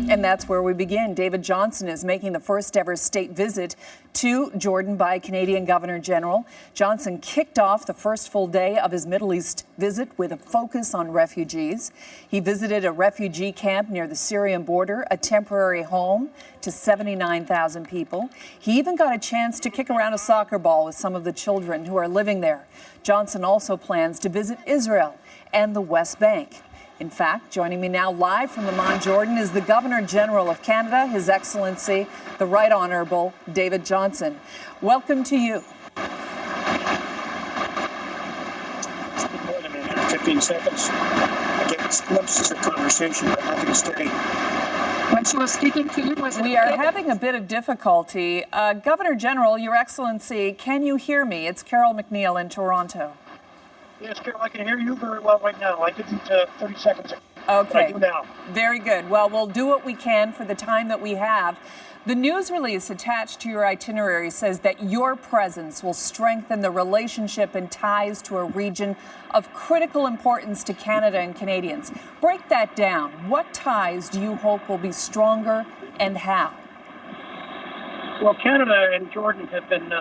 And that's where we begin. David Johnston is making the first ever state visit to Jordan by Canadian Governor General. Johnston kicked off the first full day of his Middle East visit with a focus on refugees. He visited a refugee camp near the Syrian border, a temporary home to 79,000 people. He even got a chance to kick around a soccer ball with some of the children who are living there. Johnston also plans to visit Israel and the West Bank. In fact, joining me now live from Amman, Jordan, is the Governor General of Canada, His Excellency, the Right Honourable David Johnston. Welcome to you. More than 15 seconds. I get glimpses of conversation, but nothing steady. When she was speaking to you, we are having a bit of difficulty. Governor General, Your Excellency, can you hear me? It's Carol McNeil in Toronto. Yes, Carol, I can hear you very well right now. I didn't 30 seconds ago. Okay. But I do now. Very good. Well, we'll do what we can for the time that we have. The news release attached to your itinerary says that your presence will strengthen the relationship and ties to a region of critical importance to Canada and Canadians. Break that down. What ties do you hope will be stronger and how? Well, Canada and Jordan have been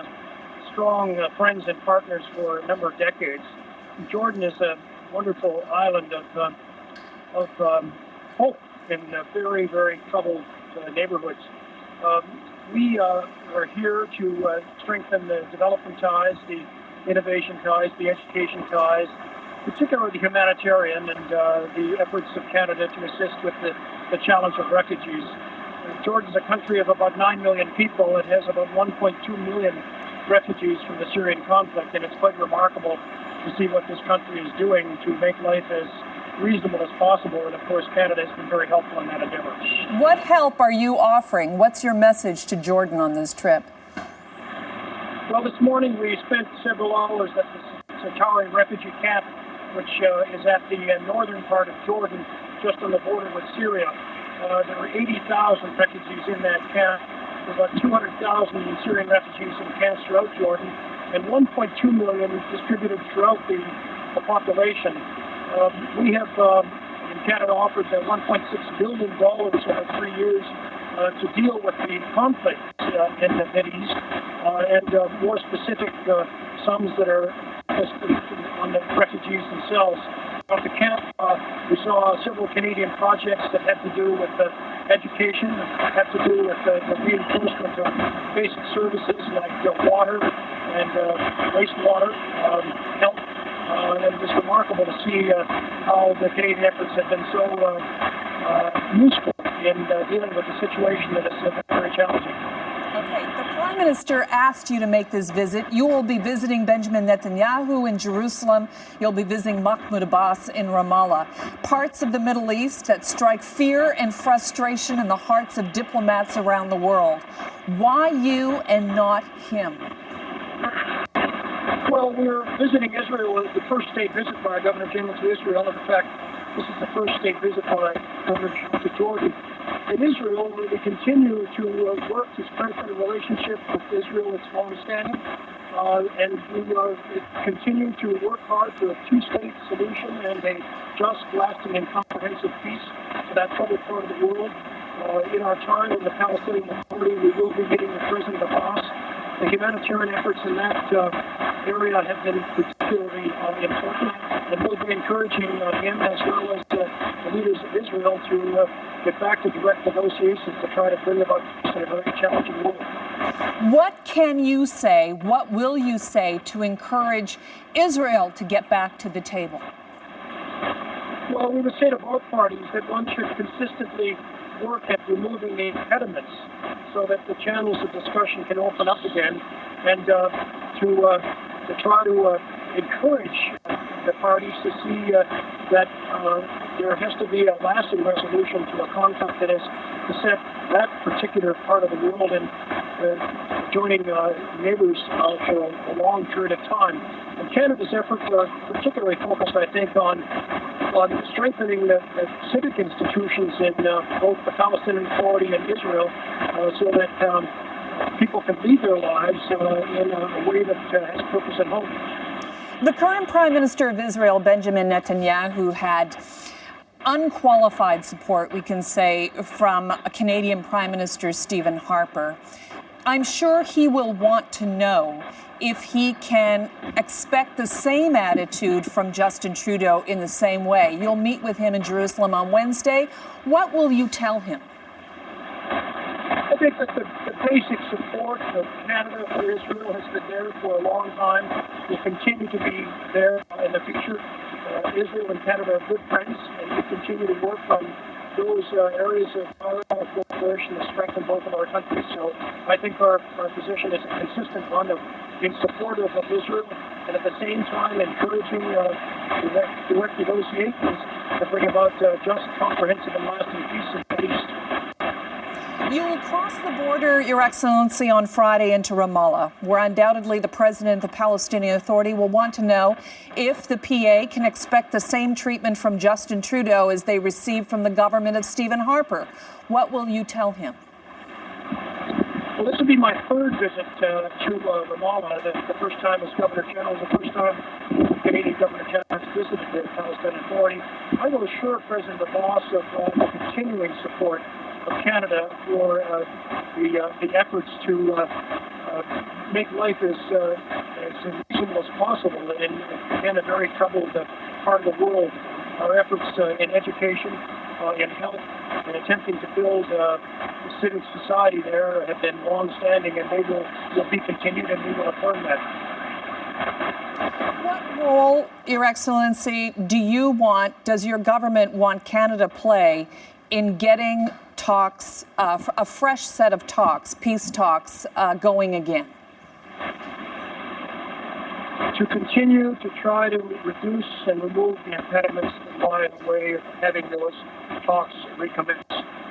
strong friends and partners for a number of decades. Jordan is a wonderful island of hope in very, very troubled neighborhoods. We are here to strengthen the development ties, the innovation ties, the education ties, particularly the humanitarian and the efforts of Canada to assist with the challenge of refugees. Jordan is a country of about 9 million people. It has about 1.2 million refugees from the Syrian conflict, and it's quite remarkable to see what this country is doing to make life as reasonable as possible. And of course, Canada has been very helpful in that endeavor. What help are you offering? What's your message to Jordan on this trip? Well, this morning we spent several hours at the Satari refugee camp, which is at the northern part of Jordan, just on the border with Syria. There were 80,000 refugees in that camp. There were about 200,000 Syrian refugees in camps throughout Jordan, and 1.2 million distributed throughout the population. We have, in Canada, offered $1.6 billion over 3 years to deal with the conflict in the Mideast, and more specific sums that are on the refugees themselves. At the camp, we saw several Canadian projects that had to do with education, had to do with the reinforcement of basic services like water and wastewater, health. And it's remarkable to see how the Canadian efforts have been so useful in dealing with the situation that is very challenging. Okay, the Prime Minister asked you to make this visit. You will be visiting Benjamin Netanyahu in Jerusalem. You'll be visiting Mahmoud Abbas in Ramallah. Parts of the Middle East that strike fear and frustration in the hearts of diplomats around the world. Why you and not him? Well, we're visiting Israel. The first state visit by our Governor General to Israel. In fact, this is the first state visit by Governor General to Jordan. In Israel, we continue to work to strengthen the relationship with Israel. It's long-standing, and we continue to work hard for a two-state solution and a just, lasting, and comprehensive peace for that troubled part of the world. In our time in the Palestinian Authority, we will be meeting with President Abbas. The humanitarian efforts in that area have been particularly important, and we'll be encouraging him as well as the leaders of Israel to get back to direct negotiations to try to bring about peace in a very challenging world. What can you say, what will you say to encourage Israel to get back to the table? Well, we would say to both parties that one should consistently work at removing the impediments so that the channels of discussion can open up again, and to try to encourage the parties to see that there has to be a lasting resolution to a conflict that has beset that particular part of the world and joining neighbors for a long period of time. And Canada's efforts are particularly focused, I think, on strengthening the civic institutions in both the Palestinian Authority and Israel so that people can lead their lives in a way that has purpose and hope. The current Prime Minister of Israel, Benjamin Netanyahu, had unqualified support, we can say, from Canadian Prime Minister Stephen Harper. I'm sure he will want to know if he can expect the same attitude from Justin Trudeau in the same way. You'll meet with him in Jerusalem on Wednesday. What will you tell him? I think that the basic support of Canada for Israel has been there for a long time, will continue to be there in the future. Israel and Canada are good friends, and we continue to work on those areas of dialogue, cooperation to strengthen both of our countries. So I think our position is a consistent one of being supportive of Israel and at the same time encouraging direct negotiations to bring about just, comprehensive and lasting peace in the Middle East. You will cross the border, Your Excellency, on Friday into Ramallah, where undoubtedly the President of the Palestinian Authority will want to know if the PA can expect the same treatment from Justin Trudeau as they received from the government of Stephen Harper. What will you tell him? Well, this will be my third visit to Ramallah. The first time as Governor General, the first time Canadian Governor General has visited the Palestinian Authority. I will assure President Abbas of the continuing support of Canada for the efforts to make life as reasonable as possible in a very troubled part of the world. Our efforts in education, in health, in attempting to build a civic society there have been long-standing, and they will be continued, and we will affirm that. What role, Your Excellency, does your government want Canada play in getting talks, a fresh set of talks, peace talks, going again? To continue to try to reduce and remove the impediments that lie in the way of having those talks recommence,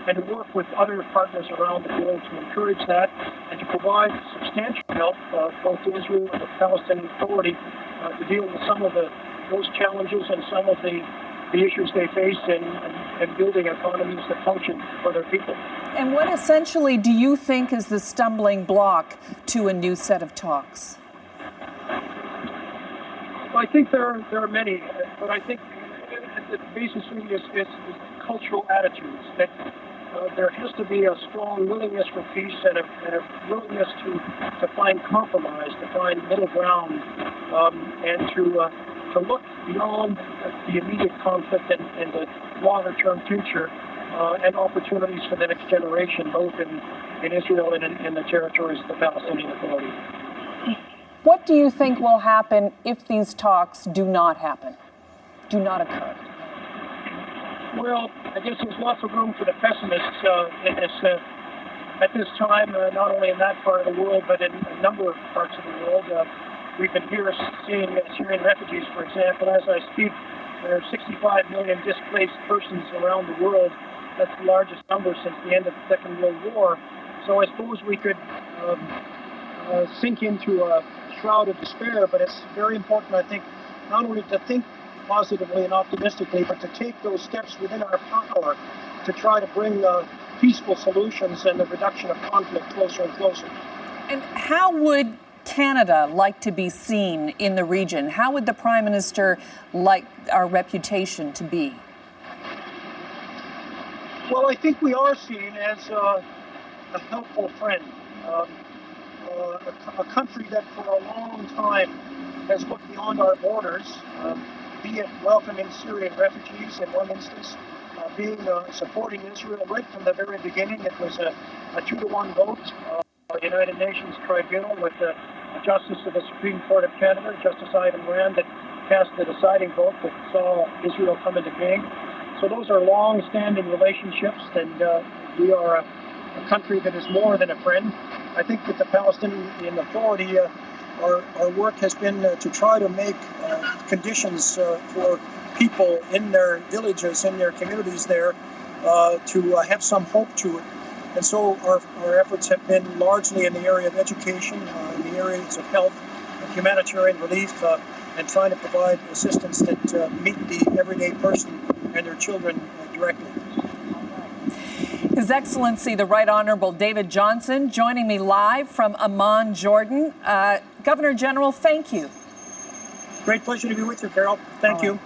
and to work with other partners around the world to encourage that, and to provide substantial help both to Israel and the Palestinian Authority to deal with some of those challenges and some of the issues they face in building economies that function for their people. And what essentially do you think is the stumbling block to a new set of talks? Well, I think there are many, but I think the basis really is cultural attitudes, that there has to be a strong willingness for peace and a willingness to find compromise, to find middle ground, and to look beyond the immediate conflict and the longer-term future and opportunities for the next generation, both in Israel and in the territories of the Palestinian Authority. What do you think will happen if these talks do not occur? Well, I guess there's lots of room for the pessimists at this time, not only in that part of the world, but in a number of parts of the world. We've been seeing Syrian refugees, for example. As I speak, there are 65 million displaced persons around the world. That's the largest number since the end of the Second World War. So I suppose we could sink into a shroud of despair, but it's very important, I think, not only to think positively and optimistically, but to take those steps within our power to try to bring peaceful solutions and the reduction of conflict closer and closer. And how would Canada like to be seen in the region? How would the Prime Minister like our reputation to be? Well, I think we are seen as a helpful friend, a country that for a long time has looked beyond our borders, be it welcoming Syrian refugees in one instance, supporting Israel right from the very beginning. It was a 2-to-1 vote. The United Nations Tribunal with the Justice of the Supreme Court of Canada, Justice Ivan Rand, that cast the deciding vote that saw Israel come into being. So those are long-standing relationships, and we are a country that is more than a friend. I think that the Palestinian Authority, our work has been to try to make conditions for people in their villages, in their communities there, to have some hope to it. And so our efforts have been largely in the area of education, in the areas of health, humanitarian relief, and trying to provide assistance that meet the everyday person and their children directly. His Excellency, the Right Honourable David Johnston, joining me live from Amman, Jordan. Governor General, thank you. Great pleasure to be with you, Carol. Thank you.